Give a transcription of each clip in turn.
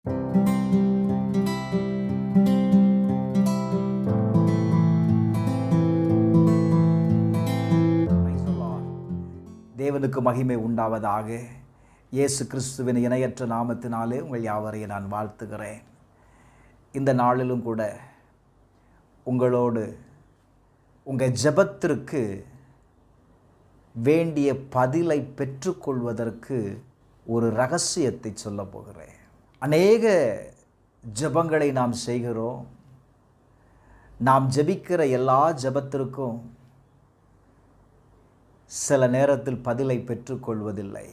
தேவனுக்கு மகிமை உண்டாவதாக. இயேசு கிறிஸ்துவின் இணையற்ற நாமத்தினாலே உங்கள் யாவரையும் நான் வாழ்த்துகிறேன். இந்த நாளிலும் கூட உங்களோடு உங்கள் ஜெபத்திற்கு வேண்டிய பதிலை பெற்றுக்கொள்வதற்கு ஒரு ரகசியத்தை சொல்ல போகிறேன். அநேக ஜெபங்களை நாம் செய்கிறோம். நாம் ஜெபிக்கிற எல்லா ஜெபத்திற்கும் சில நேரத்தில் பதிலை பெற்றுக்கொள்வதில்லை.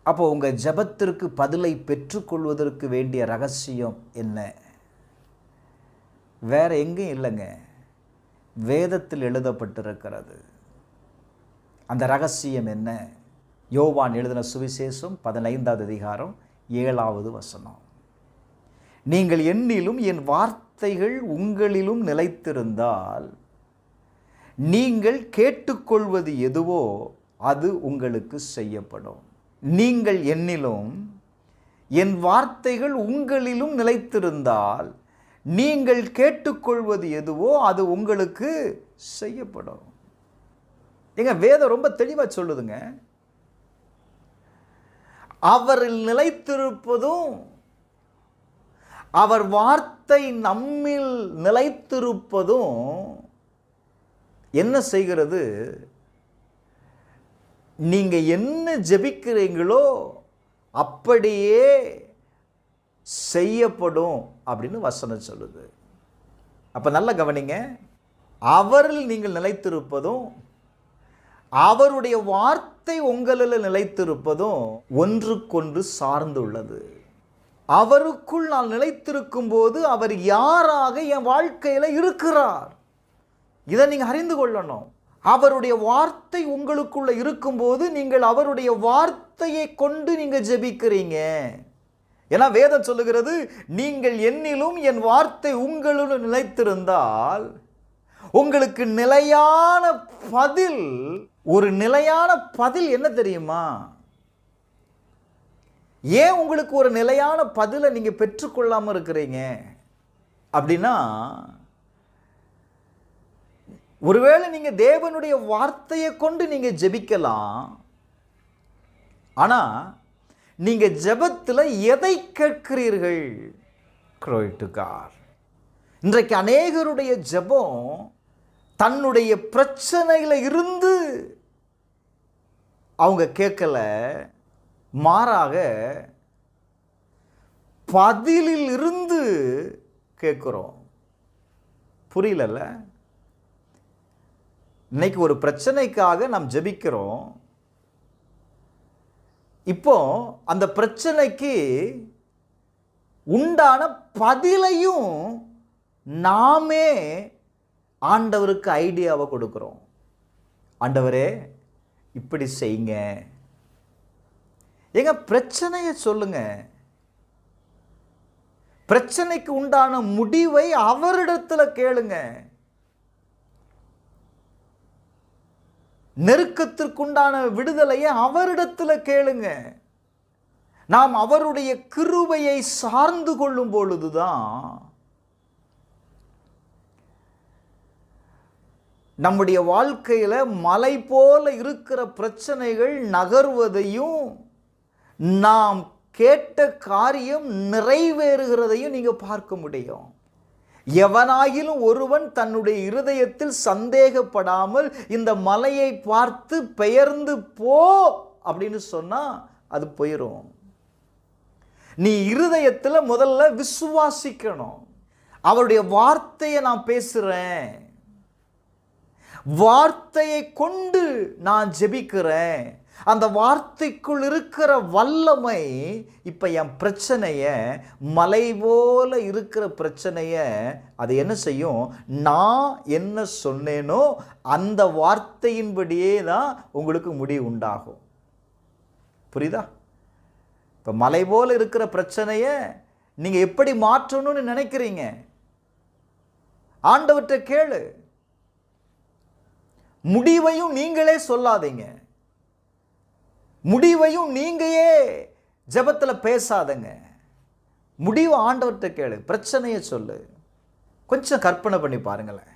அப்போ உங்கள் ஜெபத்திற்கு பதிலை பெற்றுக்கொள்வதற்கு வேண்டிய ரகசியம் என்ன? வேற எங்கேயும் இல்லைங்க, வேதத்தில் எழுதப்பட்டிருக்கிறது. அந்த ரகசியம் என்ன? யோவான் எழுதின சுவிசேஷம் 15வது அதிகாரம் 7வது வசனம். நீங்கள் என்னிலும் என் வார்த்தைகள் உங்களிலும் நிலைத்திருந்தால் நீங்கள் கேட்டுக்கொள்வது எதுவோ அது உங்களுக்கு செய்யப்படும். நீங்கள் என்னிலும் என் வார்த்தைகள் உங்களிலும் நிலைத்திருந்தால் நீங்கள் கேட்டுக்கொள்வது எதுவோ அது உங்களுக்கு செய்யப்படும். எங்க வேதம் ரொம்ப தெளிவாக சொல்லுதுங்க. அவரில் நிலைத்திருப்பதும் அவர் வார்த்தை நம்மில் நிலைத்திருப்பதும் என்ன செய்கிறது? நீங்க என்ன ஜெபிக்கிறீங்களோ அப்படியே செய்யப்படும் அப்படின்னு வசனம் சொல்லுது. அப்ப நல்லா கவனிங்க. அவரில் நீங்கள் நிலைத்திருப்பதும் அவருடைய வார்த்தை உங்களில் நிலைத்திருப்பதும் ஒன்றுக்கொன்று சார்ந்துள்ளது. அவருக்குள் நான் நிலைத்திருக்கும் போது அவர் யாராக என் வாழ்க்கையில இருக்கிறார், இதை நீங்க அறிந்து கொள்ளணும். அவருடைய வார்த்தை உங்களுக்குள்ள இருக்கும்போது நீங்கள் அவருடைய வார்த்தையை கொண்டு நீங்க ஜெபிக்கிறீங்க. ஏன்னா வேதம் சொல்லுகிறது, நீங்கள் என்னிலும் என் வார்த்தை உங்களுடன் நிலைத்திருந்தால் உங்களுக்கு நிலையான பதில். ஒரு நிலையான பதில் என்ன தெரியுமா? ஏன் உங்களுக்கு ஒரு நிலையான பதிலை நீங்க பெற்றுக்கொள்ளாம இருக்கிறீங்க அப்படின்னா, ஒருவேளை நீங்க தேவனுடைய வார்த்தையை கொண்டு நீங்க ஜெபிக்கலாம். ஆனா நீங்க ஜெபத்துல எதை கேட்கிறீர்கள்? Glory to God. இன்றைக்கு அநேகருடைய ஜெபம் தன்னுடைய பிரச்சனையில இருந்து அவங்க கேட்கல, மாறாக பதிலில் இருந்து கேட்கிறோம். புரியல? இன்னைக்கு ஒரு பிரச்சனைக்காக நாம் ஜெபிக்கிறோம். இப்போ அந்த பிரச்சனைக்கு உண்டான பதிலையும் நாமே ஆண்டவருக்கு ஐடியாவை கொடுக்கிறோம். ஆண்டவரே இப்படி செய்யுங்க, எங்க பிரச்சனையை சொல்லுங்க. பிரச்சனைக்கு உண்டான முடிவை அவரிடத்துல கேளுங்க. நெருக்கத்திற்குண்டான விடுதலையை அவரிடத்துல கேளுங்க. நாம் அவருடைய கிருபையை சார்ந்து கொள்ளும் பொழுதுதான் நம்முடைய வாழ்க்கையில மலை போல இருக்கிற பிரச்சனைகள் நகர்வதையும் நாம் கேட்ட காரியம் நிறைவேறுகிறதையும் நீங்க பார்க்க முடியும். எவனாகிலும் ஒருவன் தன்னுடைய இருதயத்தில் சந்தேகப்படாமல் இந்த மலையை பார்த்து பெயர்ந்து போ அப்படின்னு சொன்னா அது போயிடும். நீ இருதயத்தில் முதல்ல விசுவாசிக்கணும். அவருடைய வார்த்தையை நான் பேசுறேன், வார்த்தையை கொண்டு நான் ஜெபிக்கிறேன். அந்த வார்த்தைக்குள் இருக்கிற வல்லமை இப்ப என் பிரச்சனைய, மலை போல இருக்கிற பிரச்சனைய அது என்ன செய்யும்? நான் என்ன சொன்னேனோ அந்த வார்த்தையின்படியே தான் உங்களுக்கு முடிவு உண்டாகும். புரியுதா? இப்ப மலை போல இருக்கிற பிரச்சனைய நீங்க எப்படி மாற்றணும்னு நினைக்கிறீங்க? ஆண்டவர்கிட்ட கேளு. முடிவையும் நீங்களே சொல்லாதீங்க. முடிவையும் நீங்களே ஜெபத்தில் பேசாதங்க. முடிவு ஆண்டவர்கிட்ட கேளு, பிரச்சனையை சொல்லு. கொஞ்சம் கற்பனை பண்ணி பாருங்களேன்,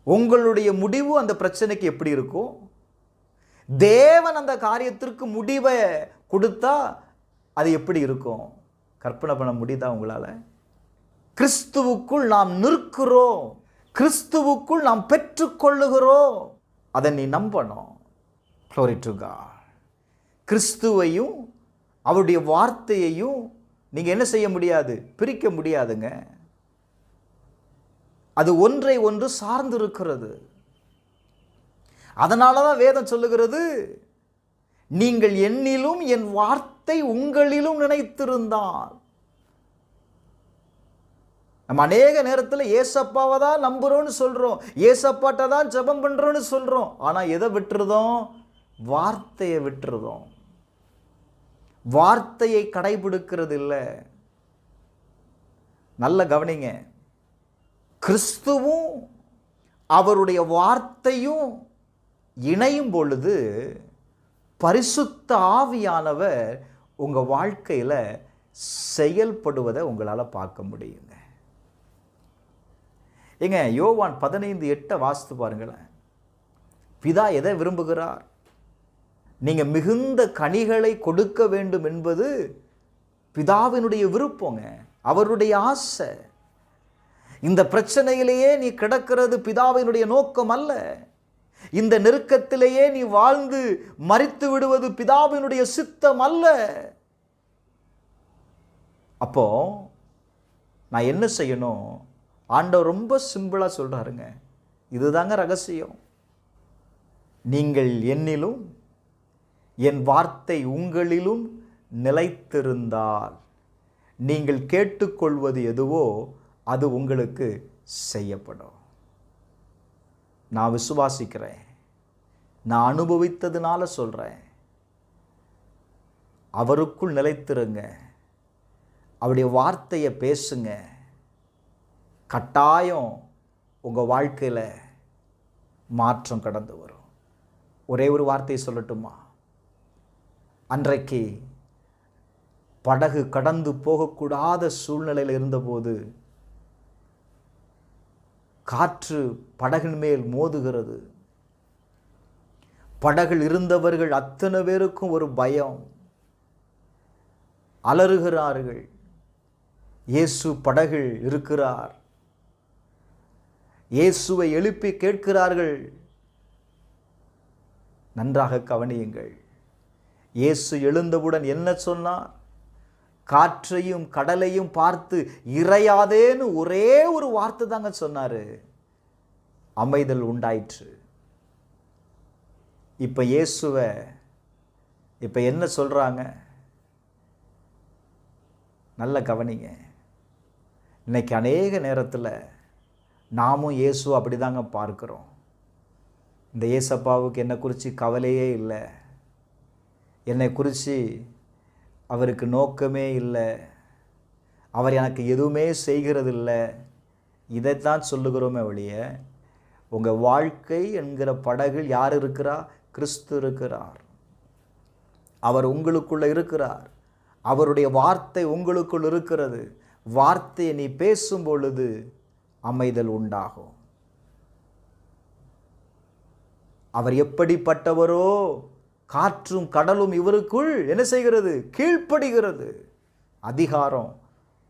உங்களுடைய முடிவு அந்த பிரச்சனைக்கு எப்படி இருக்கும்? தேவன் அந்த காரியத்திற்கு முடிவை கொடுத்தா அது எப்படி இருக்கும்? கற்பனை பண்ண முடியுதா உங்களால? கிறிஸ்துவுக்குள் நாம் நிற்கிறோம், கிறிஸ்துவுக்குள் நாம் பெற்றுக்கொள்ளுகிறோம். அதை நீ நம்பணும். Glory to God. கிறிஸ்துவையும் அவருடைய வார்த்தையையும் நீங்க என்ன செய்ய முடியாது? பிரிக்க முடியாதுங்க. அது ஒன்றை ஒன்று சார்ந்து இருக்கிறது. அதனாலதான் வேதம் சொல்லுகிறது, நீங்கள் என்னிலும் என் வார்த்தை உங்களிலும் நினைத்திருந்தால். நம்ம அநேக நேரத்தில் ஏசப்பாவை தான் நம்புறோம்னு சொல்றோம், ஏசப்பாட்ட தான் ஜெபம் பண்றோம்னு சொல்றோம். ஆனா எதை விட்டுருதோம்? வார்த்தையை விட்டுருதோம். வார்த்தையை கடைபிடிக்கிறது இல்லை. நல்ல கவனிங்க, கிறிஸ்துவும் அவருடைய வார்த்தையும் இணையும் பொழுது பரிசுத்த ஆவியானவர் உங்க வாழ்க்கையில செயல்படுவதை உங்களால பார்க்க முடியுங்க. ஏங்க, யோவான் 15:8 வாசித்து பாருங்களேன். பிதா எதை விரும்புகிறார்? நீங்க மிகுந்த கனிகளை கொடுக்க வேண்டும் என்பது பிதாவினுடைய விருப்பங்க, அவருடைய ஆசை. இந்த பிரச்சனையிலேயே நீ கிடக்கிறது பிதாவினுடைய நோக்கம் அல்ல. இந்த நெருக்கத்திலேயே நீ வாழ்ந்து மரித்து விடுவது பிதாவினுடைய சித்தம் அல்ல. அப்போ நான் என்ன செய்யணும்? ஆண்டவர் ரொம்ப சிம்பிளா சொல்றாருங்க. இதுதாங்க ரகசியம். நீங்கள் என்னிலும் என் வார்த்தை உங்களிலும் நிலைத்திருந்தால் நீங்கள் கேட்டுக்கொள்வது எதுவோ அது உங்களுக்கு செய்யப்படும். நான் விசுவாசிக்கிறேன், நான் அனுபவித்ததுனால சொல்றேன். அவருக்குள் நிலைத்திருங்க, அவருடைய வார்த்தையை பேசுங்க. கட்டாயம் உங்க வாழ்க்கையில மாற்றம் கடந்து வரும். ஒரே ஒரு வார்த்தையை சொல்லட்டுமா? அன்றைக்கு படகு கடந்து போகக்கூடாத சூழ்நிலையில் இருந்தபோது காற்று படகின் மேல் மோதுகிறது. படகில் இருந்தவர்கள் அத்தனை பேருக்கும் ஒரு பயம், அலறுகிறார்கள். இயேசு படகில் இருக்கிறார். இயேசுவை எழுப்பி கேட்கிறார்கள். நன்றாக கவனியுங்கள். இயேசு எழுந்தவுடன் என்ன சொன்னார்? காற்றையும் கடலையும் பார்த்து இறையாதேன்னு ஒரே ஒரு வார்த்தை தாங்க சொன்னாரு. அமைதல் உண்டாயிற்று. இப்ப இயேசுவை இப்ப என்ன சொல்றாங்க? நல்ல கவனிங்க. இன்னைக்கு அநேக நேரத்தில் நாமும் இயேசு அப்படிதாங்க பார்க்கிறோம். இந்த ஏசப்பாவுக்கு என்னை குறித்து கவலையே இல்லை, என்னை குறித்து அவருக்கு நோக்கமே இல்லை, அவர் எனக்கு எதுவுமே செய்கிறது இல்லை, இதைத்தான் சொல்லுகிறோமே ஒழிய உங்கள் வாழ்க்கை என்கிற படகில் யார் இருக்கிறா? கிறிஸ்து இருக்கிறார். அவர் உங்களுக்குள்ள இருக்கிறார். அவருடைய வார்த்தை உங்களுக்குள் இருக்கிறது. வார்த்தையை நீ பேசும் பொழுது அமைதல் உண்டாகும். அவர் எப்படிப்பட்டவரோ காற்றும் கடலும் இவருக்குள் என்ன செய்கிறது? கீழ்ப்படுகிறது. அதிகாரம்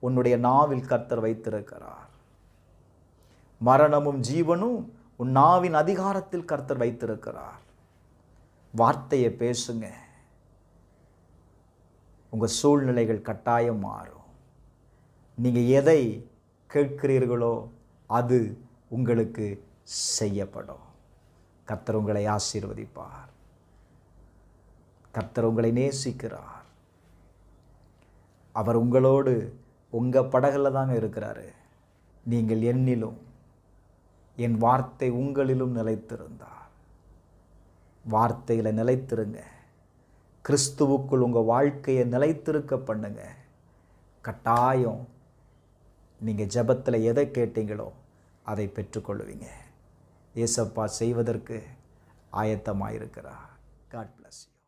உன்னுடைய நாவில் கர்த்தர் வைத்திருக்கிறார். மரணமும் ஜீவனும் உன் நாவின் அதிகாரத்தில் கர்த்தர் வைத்திருக்கிறார். வார்த்தையை பேசுங்க. உங்கள் சூழ்நிலைகள் கட்டாயம் மாறும். நீங்கள் எதை கேட்கிறீர்களோ அது உங்களுக்கு செய்யப்படும். கர்த்தர் உங்களை ஆசீர்வதிப்பார். கர்த்தர் உங்களை நேசிக்கிறார். அவர் உங்களோடு உங்கள் படகுல தாங்க இருக்கிறாரு. நீங்கள் என்னிலும் என் வார்த்தை உங்களிலும் நிலைத்திருந்தார். வார்த்தையில் நிலைத்திருங்க. கிறிஸ்துவுக்குள் உங்கள் வாழ்க்கையை நிலைத்திருக்க பண்ணுங்க. கட்டாயம் நீங்கள் ஜெபத்தில் எதை கேட்டீங்களோ அதை பெற்றுக்கொள்வீங்க. ஏசப்பா செய்வதற்கு ஆயத்தமாக இருக்கிறார். God bless you.